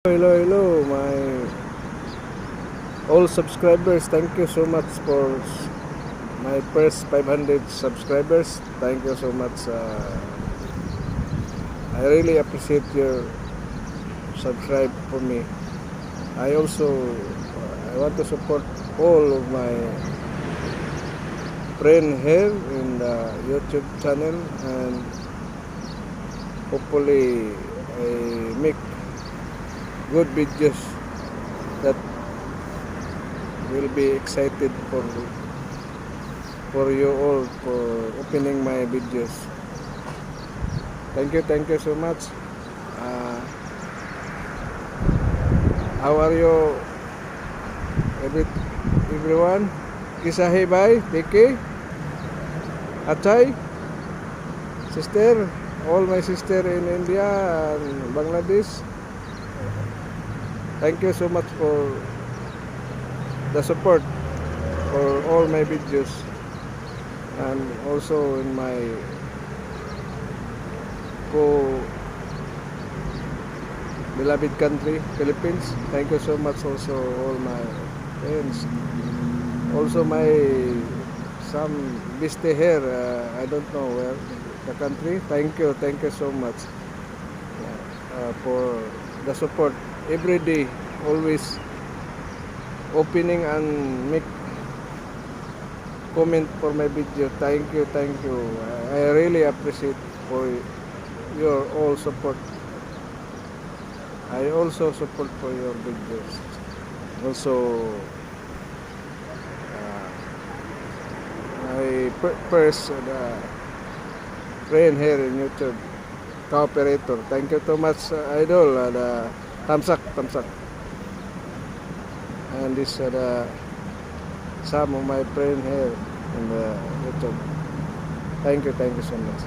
Hello, my all subscribers. Thank you so much for my first 500 subscribers. Thank you so much. I really appreciate your subscribe for me. I also I want to support all of my friend here in the YouTube channel, and hopefully I make good videos that will be excited for you all for opening my videos. Thank you so much. How are you, everyone? Kisahi bhai, Tiki, Achay, sister, all my sister in India and Bangladesh. Thank you so much for the support for all my videos, and also in my beloved country, Philippines. Thank you so much also all my friends. Also my some visitor here, I don't know where the country. Thank you so much for the support every day, always opening and make comment for my video. Thank you. I really appreciate for your all support. I also support for your videos. Also, my first friend here in YouTube, cooperator. Thank you so much, idol. The thumbs up. And this some of my friend here in the YouTube. Thank you so much.